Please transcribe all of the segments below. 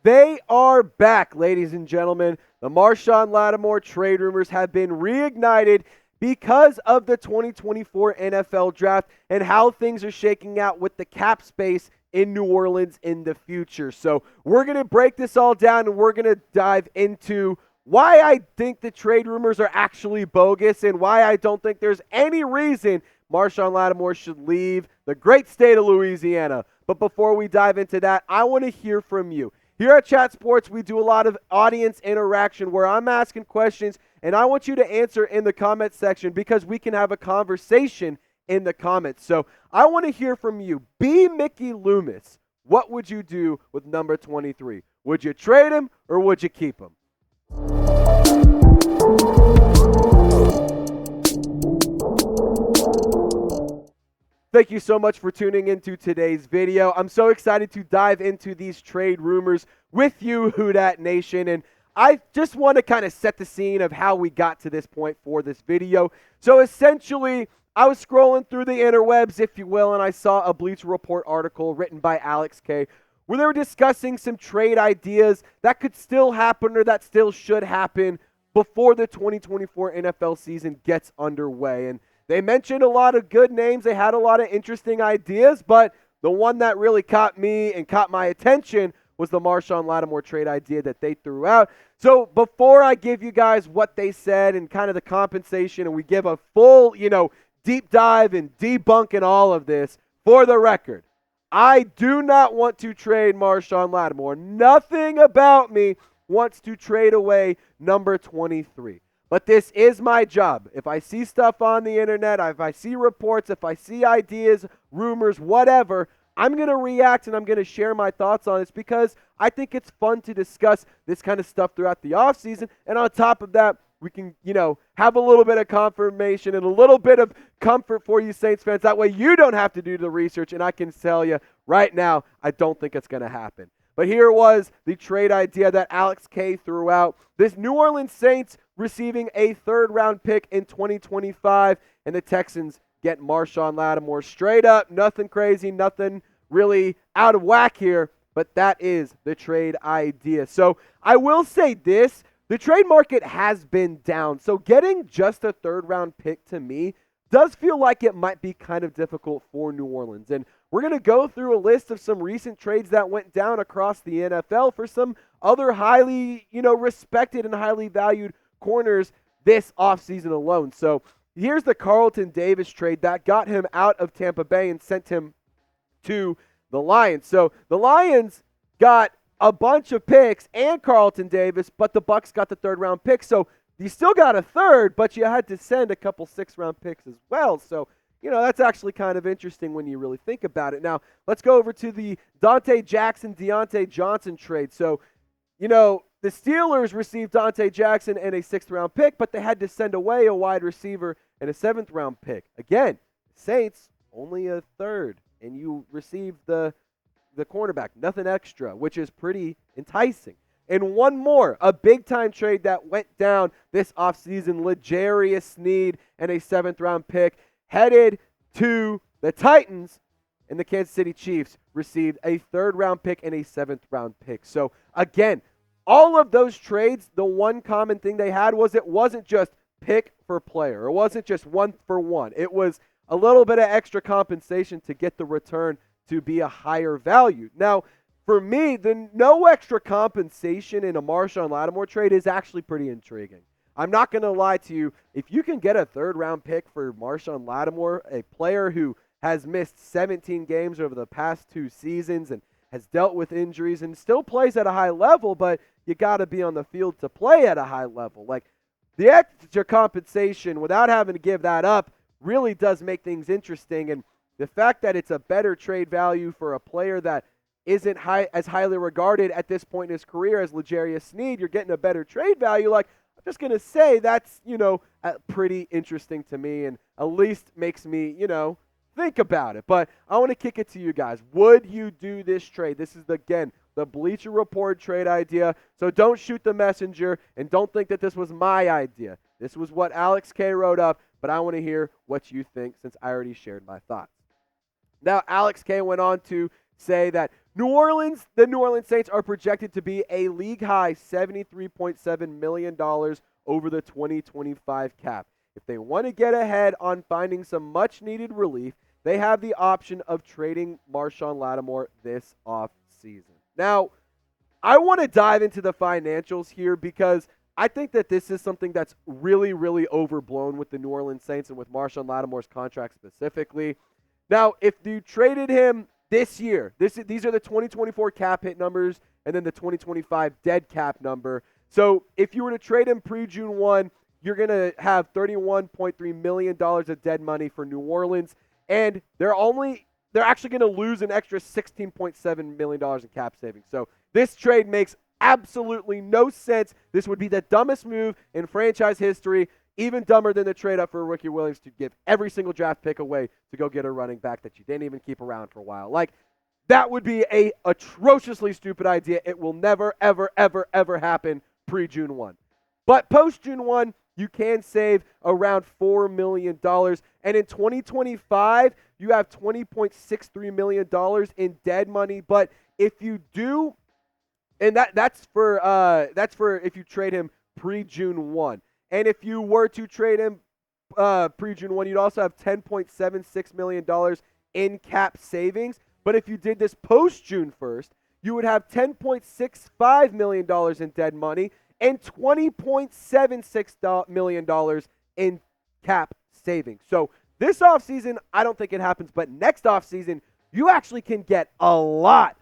They are back, ladies and gentlemen. The Marshon Lattimore trade rumors have been reignited because of the 2024 NFL Draft and how things are shaking out with the cap space in New Orleans in the future. So we're going to break this all down, and we're going to dive into why I think the trade rumors are actually bogus and why I don't think there's any reason Marshon Lattimore should leave the great state of Louisiana. But before we dive into that, I want to hear from you. Here at Chat Sports, we do a lot of audience interaction where I'm asking questions, and I want you to answer in the comment section because we can have a conversation in the comments. So I want to hear from you. Be Mickey Loomis. What would you do with number 23? Would you trade him or would you keep him? Thank you so much for tuning into today's video. I'm so excited to dive into these trade rumors with you, Who Dat Nation. And I just want to kind of set the scene of how we got to this point for this video. So essentially, I was scrolling through the interwebs, if you will, and I saw a Bleacher Report article written by Alex K, where they were discussing some trade ideas that could still happen or that still should happen before the 2024 NFL season gets underway. And they mentioned a lot of good names. They had a lot of interesting ideas, but the one that really caught me and caught my attention was the Marshon Lattimore trade idea that they threw out. So before I give you guys what they said and kind of the compensation, and we give a full, deep dive and debunking all of this, for the record, I do not want to trade Marshon Lattimore. Nothing about me wants to trade away number 23. But this is my job. If I see stuff on the internet, if I see reports, if I see ideas, rumors, whatever, I'm going to react and I'm going to share my thoughts on this because I think it's fun to discuss this kind of stuff throughout the offseason. And on top of that, we can, have a little bit of confirmation and a little bit of comfort for you Saints fans. That way you don't have to do the research, and I can tell you right now, I don't think it's going to happen. But here was the trade idea that Alex K threw out. This New Orleans Saints receiving a third-round pick in 2025, and the Texans get Marshon Lattimore. Straight up, nothing crazy, nothing really out of whack here, but that is the trade idea. So I will say this, the trade market has been down, so getting just a third-round pick to me does feel like it might be kind of difficult for New Orleans. And we're going to go through a list of some recent trades that went down across the NFL for some other highly, respected and highly valued corners this offseason alone. So here's the Carlton Davis trade that got him out of Tampa Bay and sent him to the Lions. So the Lions got a bunch of picks and Carlton Davis, but the Bucs got the third-round pick. So you still got a third, but you had to send a couple sixth-round picks as well. So that's actually kind of interesting when you really think about it. Now, let's go over to the Donte Jackson, Donte Johnson trade. So, the Steelers received Donte Jackson and a sixth-round pick, but they had to send away a wide receiver and a seventh-round pick. Again, Saints, only a third, and you received the cornerback, nothing extra, which is pretty enticing. And one more, a big-time trade that went down this offseason, L'Jarius Sneed and a seventh-round pick, headed to the Titans, and the Kansas City Chiefs received a third-round pick and a seventh-round pick. So, again, all of those trades, the one common thing they had was it wasn't just pick for player. It wasn't just one for one. It was a little bit of extra compensation to get the return to be a higher value. Now, for me, the no extra compensation in a Marshon Lattimore trade is actually pretty intriguing. I'm not going to lie to you. If you can get a third-round pick for Marshon Lattimore, a player who has missed 17 games over the past 2 seasons and has dealt with injuries and still plays at a high level, but you got to be on the field to play at a high level. Like, the extra compensation, without having to give that up, really does make things interesting. And the fact that it's a better trade value for a player that isn't as highly regarded at this point in his career as L'Jarius Sneed, you're getting a better trade value. Like, I'm just going to say that's, pretty interesting to me and at least makes me, think about it. But I want to kick it to you guys. Would you do this trade? This is, again, the Bleacher Report trade idea. So don't shoot the messenger and don't think that this was my idea. This was what Alex K wrote up, but I want to hear what you think since I already shared my thoughts. Now, Alex K went on to say that The New Orleans Saints are projected to be a league-high $73.7 million over the 2025 cap. If they want to get ahead on finding some much-needed relief, they have the option of trading Marshon Lattimore this offseason. Now, I want to dive into the financials here because I think that this is something that's really, really overblown with the New Orleans Saints and with Marshon Lattimore's contract specifically. Now, if you traded him this year, these are the 2024 cap hit numbers and then the 2025 dead cap number. So if you were to trade him pre-June 1, you're going to have $31.3 million of dead money for New Orleans, and they're actually going to lose an extra $16.7 million in cap savings. So this trade makes absolutely no sense. This would be the dumbest move in franchise history, even dumber than the trade up for Ricky Williams to give every single draft pick away to go get a running back that you didn't even keep around for a while. Like, that would be a atrociously stupid idea. It will never, ever, ever, ever happen pre-June 1. But post-June 1, you can save around $4 million. And in 2025, you have $20.63 million in dead money. But if you do, and that's for if you trade him pre-June 1. And if you were to trade him pre-June 1, you'd also have $10.76 million in cap savings. But if you did this post-June 1st, you would have $10.65 million in dead money and $20.76 million in cap savings. So this offseason, I don't think it happens. But next offseason, you actually can get a lot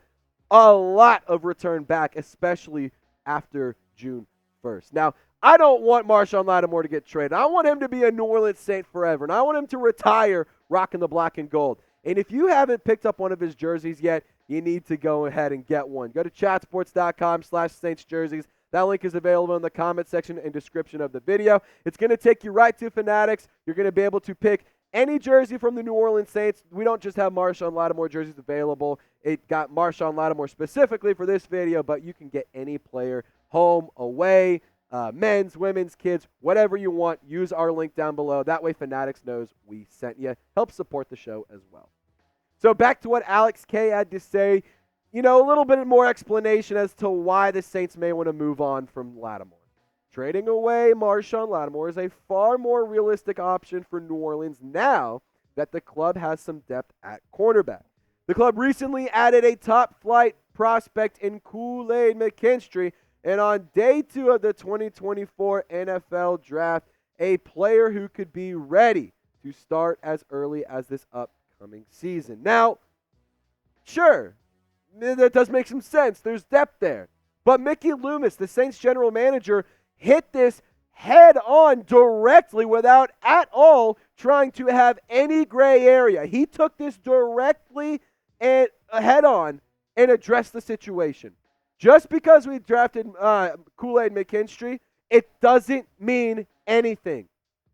of return back, especially after June 1st. Now, I don't want Marshon Lattimore to get traded. I want him to be a New Orleans Saint forever, and I want him to retire rocking the black and gold. And if you haven't picked up one of his jerseys yet, you need to go ahead and get one. Go to chatsports.com/Saints jerseys. That link is available in the comment section and description of the video. It's going to take you right to Fanatics. You're going to be able to pick any jersey from the New Orleans Saints. We don't just have Marshon Lattimore jerseys available. It got Marshon Lattimore specifically for this video, but you can get any player, home, away, men's, women's, kids, whatever you want. Use our link down below. That way Fanatics knows we sent you. Help support the show as well. So back to what Alex K had to say. A little bit more explanation as to why the Saints may want to move on from Lattimore. Trading away Marshon Lattimore is a far more realistic option for New Orleans now that the club has some depth at cornerback. The club recently added a top-flight prospect in Kool-Aid McKinstry, and on day 2 of the 2024 NFL Draft, a player who could be ready to start as early as this upcoming season. Now, sure, that does make some sense. There's depth there. But Mickey Loomis, the Saints general manager, hit this head on directly without at all trying to have any gray area. He took this directly and head on and addressed the situation. Just because we drafted Kool-Aid McKinstry, it doesn't mean anything.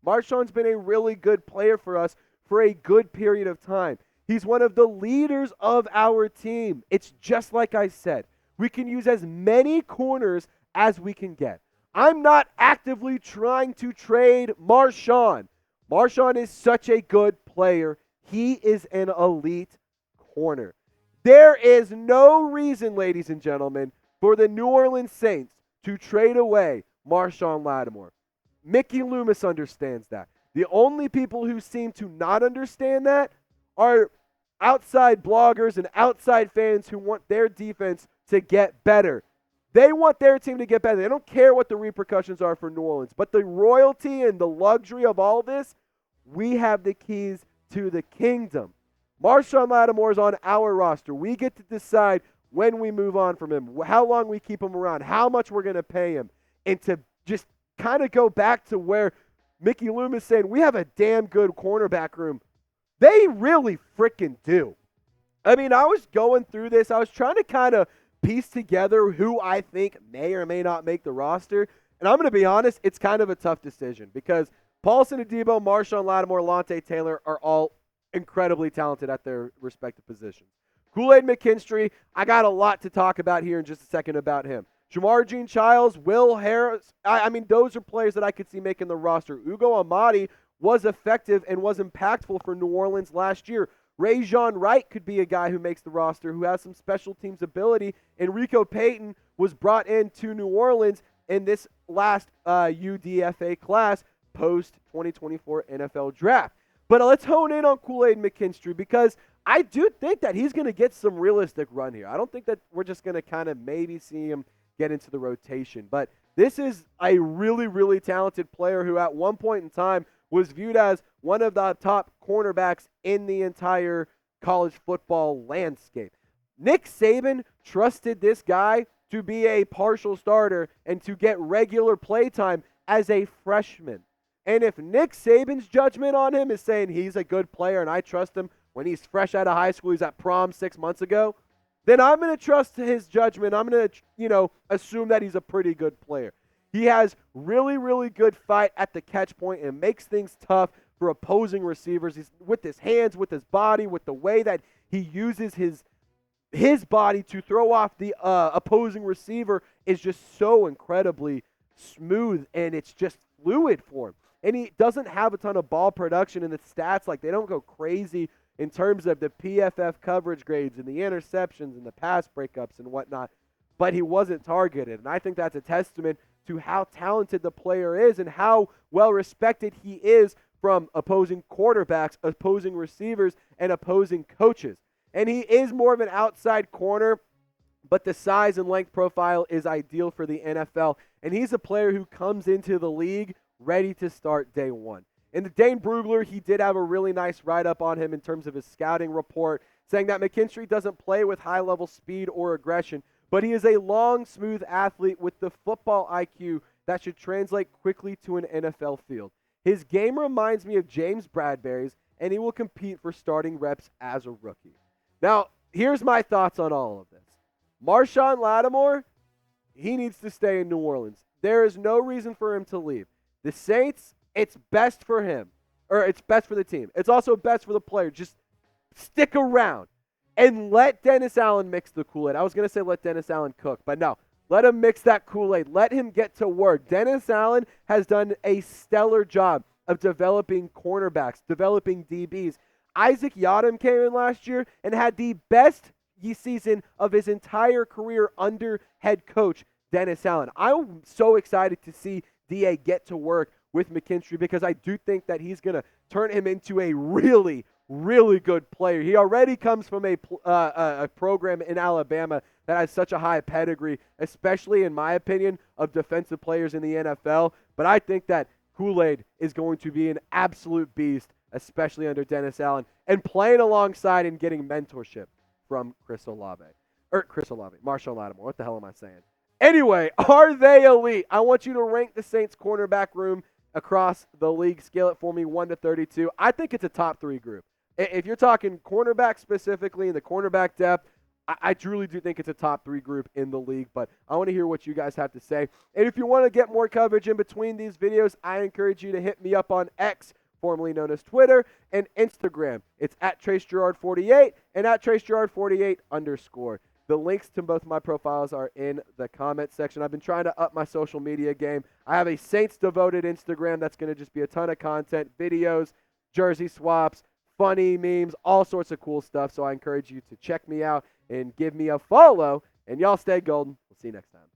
Marshon's been a really good player for us for a good period of time. He's one of the leaders of our team. It's just like I said. We can use as many corners as we can get. I'm not actively trying to trade Marshon. Marshon is such a good player. He is an elite corner. There is no reason, ladies and gentlemen, for the New Orleans Saints to trade away Marshon Lattimore. Mickey Loomis understands that. The only people who seem to not understand that are outside bloggers and outside fans who want their defense to get better. They want their team to get better. They don't care what the repercussions are for New Orleans. But the royalty and the luxury of all this, we have the keys to the kingdom. Marshon Lattimore is on our roster. We get to decide when we move on from him, how long we keep him around, how much we're going to pay him. And to just kind of go back to where Mickey Loomis saying we have a damn good cornerback room. They really freaking do. I mean, I was going through this. I was trying to kind of piece together who I think may or may not make the roster. And I'm going to be honest, it's kind of a tough decision because Paulson Adebo, Marshon Lattimore, Lante Taylor are all incredibly talented at their respective positions. Kool-Aid McKinstry, I got a lot to talk about here in just a second about him. Jamar Jean-Childs, Will Harris, I mean, those are players that I could see making the roster. Ugo Amadi was effective and was impactful for New Orleans last year. Rajon Wright could be a guy who makes the roster, who has some special teams ability. And Rico Payton was brought into New Orleans in this last UDFA class post-2024 NFL draft. But let's hone in on Kool-Aid McKinstry, because I do think that he's going to get some realistic run here. I don't think that we're just going to kind of maybe see him get into the rotation. But this is a really, really talented player who at one point in time was viewed as one of the top cornerbacks in the entire college football landscape. Nick Saban trusted this guy to be a partial starter and to get regular play time as a freshman. And if Nick Saban's judgment on him is saying he's a good player and I trust him when he's fresh out of high school, he's at prom 6 months ago, then I'm going to trust his judgment. I'm going to, assume that he's a pretty good player. He has really, really good fight at the catch point and makes things tough for opposing receivers. He's with his hands, with his body, with the way that he uses his body to throw off the opposing receiver is just so incredibly smooth, and it's just fluid for him. And he doesn't have a ton of ball production in the stats. Like, they don't go crazy in terms of the PFF coverage grades and the interceptions and the pass breakups and whatnot, but he wasn't targeted. And I think that's a testament to how talented the player is and how well respected he is from opposing quarterbacks, opposing receivers, and opposing coaches. And he is more of an outside corner, but the size and length profile is ideal for the NFL. And he's a player who comes into the league ready to start day one. In the Dane Brugler, he did have a really nice write-up on him in terms of his scouting report, saying that McKinstry doesn't play with high-level speed or aggression, but he is a long, smooth athlete with the football IQ that should translate quickly to an NFL field. His game reminds me of James Bradbury's, and he will compete for starting reps as a rookie. Now, here's my thoughts on all of this. Marshon Lattimore, he needs to stay in New Orleans. There is no reason for him to leave. The Saints, it's best for him, or it's best for the team. It's also best for the player. Just stick around and let Dennis Allen mix the Kool-Aid. I was going to say let Dennis Allen cook, but no. Let him mix that Kool-Aid. Let him get to work. Dennis Allen has done a stellar job of developing cornerbacks, developing DBs. Isaac Yiadom came in last year and had the best season of his entire career under head coach Dennis Allen. I'm so excited to see DA get to work with McKinstry, because I do think that he's going to turn him into a really, really good player. He already comes from a program in Alabama that has such a high pedigree, especially in my opinion, of defensive players in the NFL. But I think that Kool-Aid is going to be an absolute beast, especially under Dennis Allen, and playing alongside and getting mentorship from Marshon Lattimore. What the hell am I saying? Anyway, are they elite? I want you to rank the Saints cornerback room across the league. Scale it for me, 1 to 32. I think it's a top 3 group. If you're talking cornerback specifically and the cornerback depth, I truly do think it's a top 3 group in the league, but I want to hear what you guys have to say. And if you want to get more coverage in between these videos, I encourage you to hit me up on X, formerly known as Twitter, and Instagram. It's at TraceGirouard48 and at TraceGirouard48_. The links to both my profiles are in the comment section. I've been trying to up my social media game. I have a Saints-devoted Instagram that's going to just be a ton of content, videos, jersey swaps, funny memes, all sorts of cool stuff. So I encourage you to check me out and give me a follow. And y'all stay golden. We'll see you next time.